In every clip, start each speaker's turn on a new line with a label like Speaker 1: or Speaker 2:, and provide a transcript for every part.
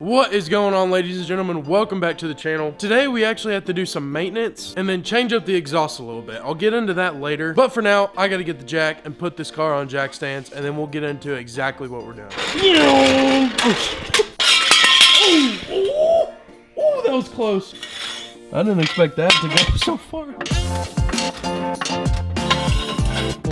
Speaker 1: What is going on, ladies and gentlemen? Welcome back to the channel. Today we actually have to do some maintenance and then change up the exhaust a little bit. I'll get into that later, but for now I gotta get the jack and put this car on jack stands, and then we'll get into exactly what we're doing. Oh, that was close. I didn't expect that to go so far.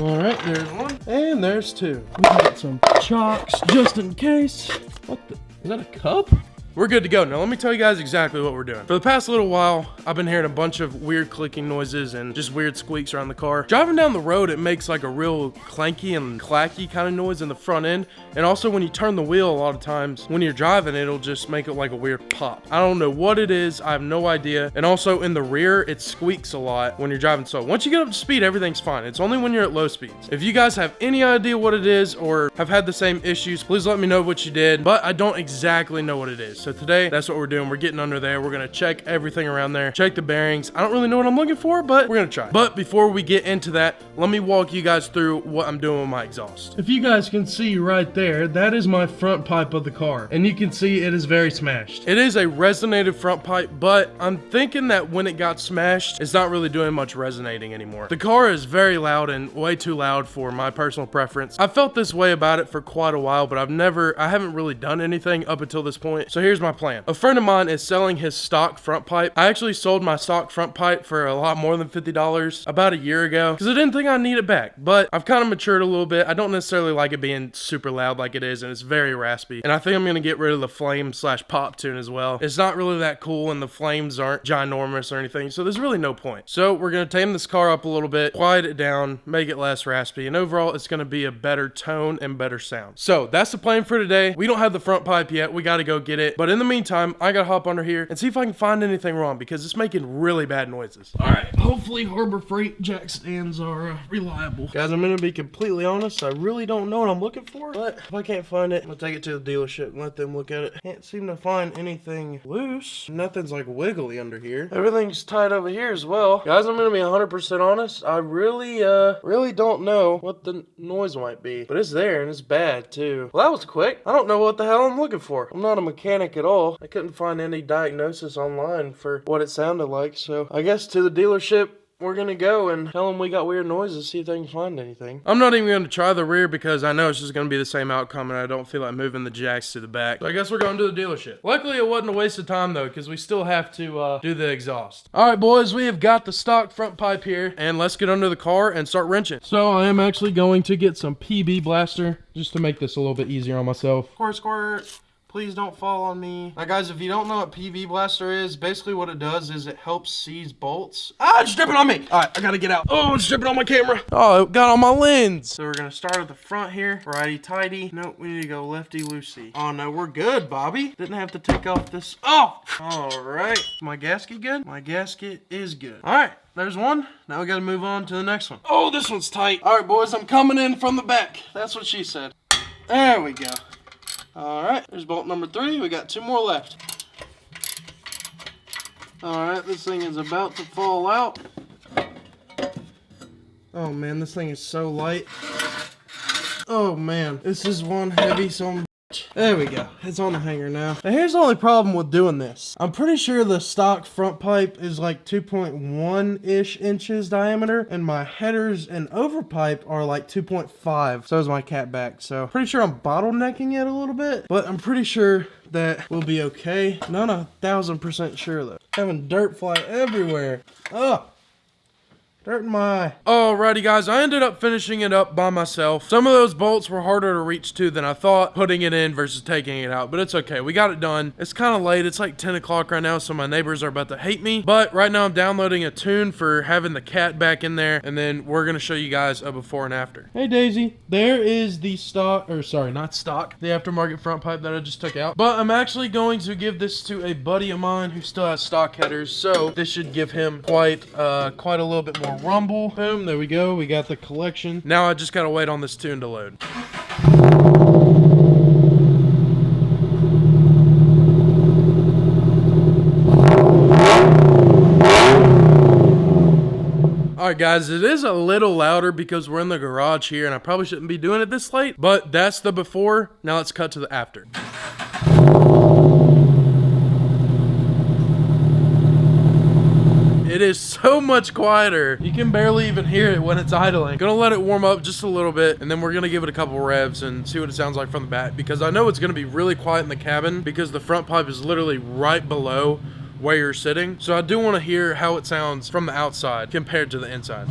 Speaker 1: All right, there's one, and there's two. We got some chocks just in case. What the? Is that a cup? We're good to go. Now let me tell you guys exactly what we're doing. For the past little while, I've been hearing a bunch of weird clicking noises and just weird squeaks around the car. Driving down the road, it makes like a real clanky and clacky kind of noise in the front end. And also when you turn the wheel, a lot of times when you're driving, it'll just make it like a weird pop. I don't know what it is. I have no idea. And also in the rear, it squeaks a lot when you're driving slow. Once you get up to speed, everything's fine. It's only when you're at low speeds. If you guys have any idea what it is or have had the same issues, please let me know what you did. But I don't exactly know what it is. So today, that's what we're doing. We're getting under there. We're gonna check everything around there, check the bearings. I don't really know what I'm looking for, but we're gonna try. But before we get into that, let me walk you guys through what I'm doing with my exhaust. If you guys can see right there, that is my front pipe of the car. And you can see it is very smashed. It is a resonated front pipe, but I'm thinking that when it got smashed, it's not really doing much resonating anymore. The car is very loud and way too loud for my personal preference. I've felt this way about it for quite a while, but I haven't really done anything up until this point. So here's my plan. A friend of mine is selling his stock front pipe. I actually sold my stock front pipe for a lot more than $50 about a year ago because I didn't think I'd need it back, but I've kind of matured a little bit. I don't necessarily like it being super loud like it is, and it's very raspy. And I think I'm going to get rid of the flame / pop tune as well. It's not really that cool and the flames aren't ginormous or anything, so there's really no point. So we're going to tame this car up a little bit, quiet it down, make it less raspy, and overall it's going to be a better tone and better sound. So that's the plan for today. We don't have the front pipe yet. We got to go get it, but in the meantime, I gotta hop under here and see if I can find anything wrong because it's making really bad noises. All right, hopefully Harbor Freight jack stands are reliable. Guys, I'm gonna be completely honest. I really don't know what I'm looking for, but if I can't find it, I'm gonna take it to the dealership and let them look at it. Can't seem to find anything loose. Nothing's like wiggly under here. Everything's tight over here as well. Guys, I'm gonna be 100% honest. I really don't know what the noise might be, but it's there and it's bad too. Well, that was quick. I don't know what the hell I'm looking for. I'm not a mechanic at all. I couldn't find any diagnosis online for what it sounded like, so I guess to the dealership we're gonna go and tell them we got weird noises, see if they can find anything. I'm not even gonna try the rear because I know it's just gonna be the same outcome and I don't feel like moving the jacks to the back. So I guess we're going to the dealership. Luckily it wasn't a waste of time though, because we still have to do the exhaust. All right, boys, we have got the stock front pipe here and let's get under the car and start wrenching. So I am actually going to get some PB Blaster just to make this a little bit easier on myself. Squirt. Please don't fall on me. Now guys, if you don't know what PB Blaster is, basically what it does is it helps seize bolts. Ah, it's dripping on me. All right, I gotta get out. Oh, it's dripping on my camera. Oh, it got on my lens. So we're gonna start at the front here. Righty tighty. Nope, we need to go lefty loosey. Oh no, we're good, Bobby. Didn't have to take off this. Oh, all right. My gasket good? My gasket is good. All right. There's one. Now we gotta move on to the next one. Oh, this one's tight. All right, boys, I'm coming in from the back. That's what she said. There we go. All right, there's bolt number 3. We got 2 more left. All right, this thing is about to fall out. Oh man, this thing is so light. Oh man, this is one heavy son. There we go. It's on the hanger now. Now here's the only problem with doing this. I'm pretty sure the stock front pipe is like 2.1-ish inches diameter, and my headers and over pipe are like 2.5. So is my cat back. So pretty sure I'm bottlenecking it a little bit, but I'm pretty sure that will be okay. Not 1,000% sure though. Having dirt fly everywhere. Ugh. Dirt in my eye. Alrighty guys, I ended up finishing it up by myself. Some of those bolts were harder to reach to than I thought, putting it in versus taking it out, but it's okay. We got it done. It's kind of late. It's like 10 o'clock right now, so my neighbors are about to hate me, but right now I'm downloading a tune for having the cat back in there, and then we're gonna show you guys a before and after. Hey Daisy, there is the stock, or sorry, not stock, the aftermarket front pipe that I just took out, but I'm actually going to give this to a buddy of mine who still has stock headers, so this should give him quite a little bit more rumble. Boom, there we go. We got the collection. Now I just gotta wait on this tune to load. Alright guys, it is a little louder because we're in the garage here and I probably shouldn't be doing it this late, but that's the before. Now let's cut to the after. is so much quieter. You can barely even hear it when it's idling. Gonna let it warm up just a little bit, and then we're gonna give it a couple revs and see what it sounds like from the back, because I know it's gonna be really quiet in the cabin because the front pipe is literally right below where you're sitting. So I do want to hear how it sounds from the outside compared to the inside.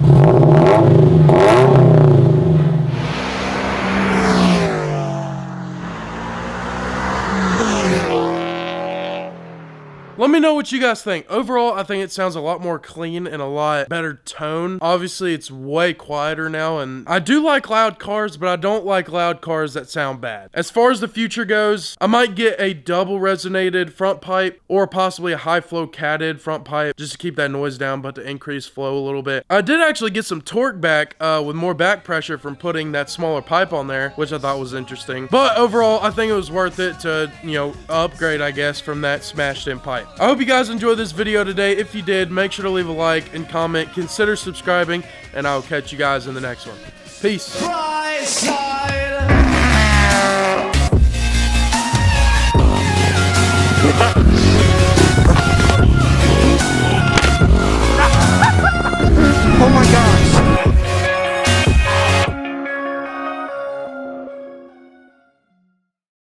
Speaker 1: Let me know what you guys think. Overall, I think it sounds a lot more clean and a lot better tone. Obviously, it's way quieter now, and I do like loud cars, but I don't like loud cars that sound bad. As far as the future goes, I might get a double resonated front pipe or possibly a high flow catted front pipe just to keep that noise down, but to increase flow a little bit. I did actually get some torque back with more back pressure from putting that smaller pipe on there, which I thought was interesting. But overall, I think it was worth it to, you know, upgrade, I guess, from that smashed in pipe. I hope you guys enjoyed this video today. If you did, make sure to leave a like and comment. Consider subscribing, and I'll catch you guys in the next one. Peace.